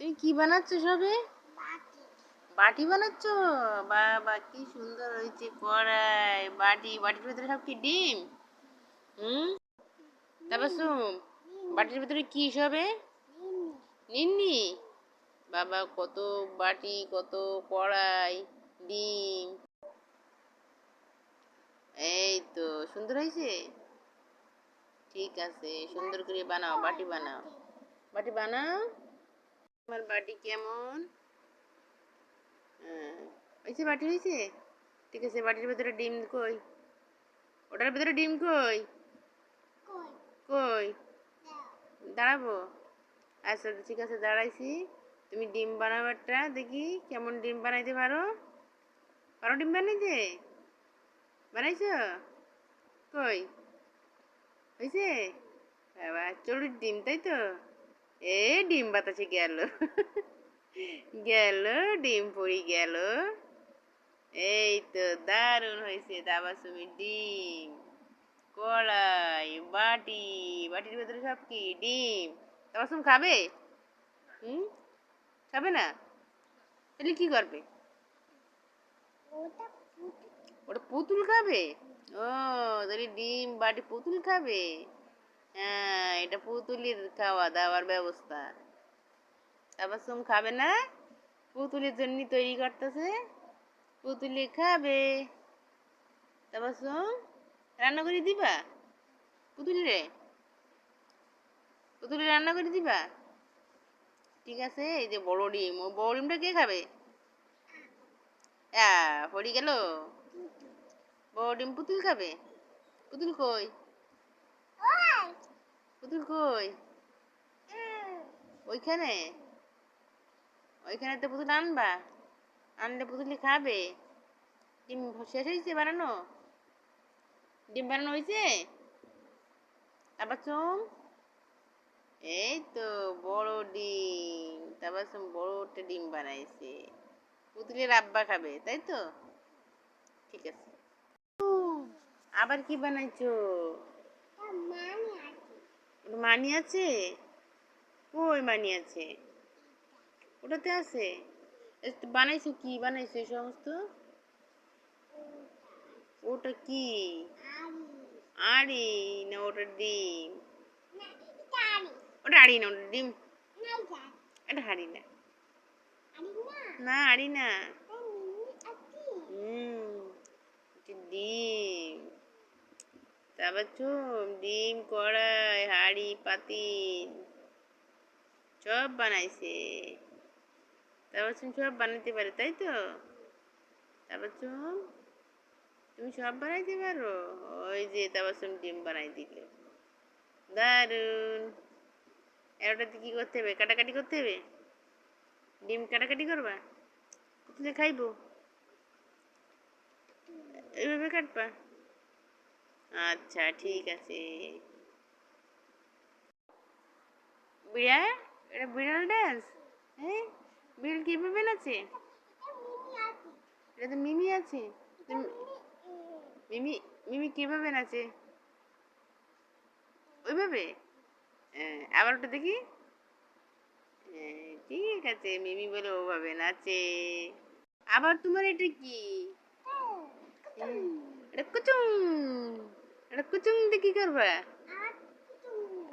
তুমি কি বানাচ্ছ সবে? বাটি বানাচ্ছ? বাবা কি সুন্দর হয়েছে কড়াই বাটি। বাটির ভিতরে সব কি ডিম? হুম। তারপর শুন, বাটির ভিতরে কি সবে? নিন্নি। বাবা কত বাটি, কত কড়াই, ডিম। এই তো সুন্দর হয়েছে। ঠিক আছে, সুন্দর করে বানাও, বাটি বানাও, বাটি বানাও। আমার বাটি কেমন? হ্যাঁ, হয়েছে বাটি হয়েছে। ঠিক আছে, বাটির ভিতরে ডিম কই? ওটার ভিতরে ডিম কই? কই? দাঁড়াবো? আচ্ছা ঠিক আছে, দাঁড়াইছি। তুমি ডিম বানাবারটা দেখি কেমন ডিম বানাইতে পারো। পারো ডিম বানাইতে? বানাইছো? কই? হয়েছে? বাবা চড়ুর ডিম তাই তো। এ ডিম বাতাসে গেল। গেল, ডিম পড়ি গেল। এই তো দারুণ হয়েছে। তারপর তুমি ডিম, কড়াই, বাটি, বাটির ভেতরে সব কি ডিম। তারপর তুমি খাবে? হুম, খাবে না? তাহলে কি করবে? ওটা পুতুল খাবে? ও, তাহলে ডিম বাটি পুতুল খাবে। হ্যাঁ, এটা পুতুলের খাওয়া দাওয়ার ব্যবস্থা। তারপর তুমি খাবে না? পুতুলের জন্য তৈরি করতেছে, পুতুলি খাবে। তারপর রান্না করে দিবা পুতুলিরে? পুতুলি রান্না করে দিবা? ঠিক আছে, এই যে বড় ডিম, ও বড় ডিমটা কে খাবে? পড়ে গেল। বড় ডিম পুতুল খাবে? পুতুল কই? পুতুল কই? ওইখানে? ওইখানে তো পুতুল আনবা, আনলে পুতুলি খাবে। ডিম শেষ হয়েছে বানানো? ডিম বানানো হয়েছে? তারপর এই তো বড় ডিম। তারপর বড় একটা ডিম বানাইছে, পুতুলের আব্বা খাবে তাই তো। ঠিক আছে, আবার কি বানাইছো? মানি আছে? কই মানি আছে? ওটাতে আছে? বানাইছো কি বানাইছো এই সমস্ত? ওটা কি? আড়ি না ওটা ডিম? ওটা আড়ি না, ওটা ডিম। এটা হাড়ি না। না আড়ি না। হুম, ডিম। তারপর ডিম, কড়াই, হাঁড়ি, পাতিল সব বানাইছে। তারপর সব বানাইতে পারে তাই তো। তারপর তুমি সব বানাইতে পারো। ওই যে তারপর ডিম বানাই দিলে, দারুন। এরটাতে কি করতে হবে? কাটাকাটি করতে হবে? ডিম কাটাকাটি করবা? কোথায় খাইবো? এইভাবে কাটবা? আচ্ছা ঠিক আছে। বিড়াল? এটা বিড়াল ডান্স? হ্যাঁ, বিড়াল কিভাবে নাচে? এটা তো মিমি আছে। মিমি, মিমি কিভাবে নাচে? ওইভাবে? আবার ওটা দেখি। ঠিক আছে, মিমি বলে ওভাবে নাচে। আবার তোমার এটা কি? এটা কুচুং। এটা কুচুং দিয়ে কি করবা?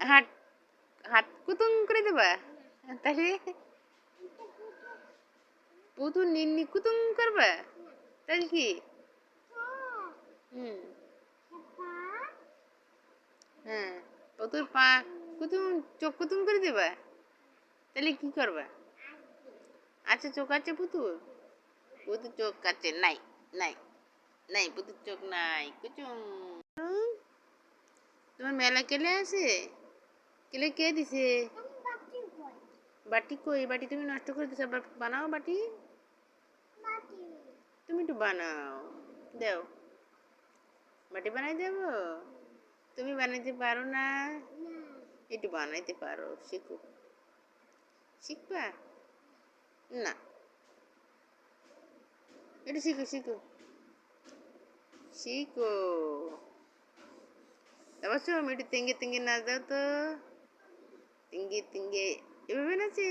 হাত, হাত কুতুং করে দেবা? তাহলে পুতুল নিন্নি কুতুং করবা? তাহলে কি? হুম, হ্যাঁ, পুতুল পা কুতুং, চোখ কুতুং করে দেবা? তাহলে কি করবা? আচ্ছা চোখ আছে পুতুল? পুতুল চোখ আছে নাই? নাই, নাই পুতুল চোখ নাই। কুচুং। তোমার মেলা কেলে আছে? কেলে কে দিছে? বাটি কই? বাটি তুমি নষ্ট করে দিছো, আবার বানাও বাটি। তুমি একটু বানাও, দাও, বাটি বানাই দেবো। তুমি বানাইতে পারো না? একটু বানাইতে পারো, শিখো। শিখবা না? একটু শিখো, শিখো, শিখো। তারপর একটু তেঙ্গে তেঙ্গে নাচ দাও তো। তিঙ্গে তিঙ্গে এভাবে নাচে?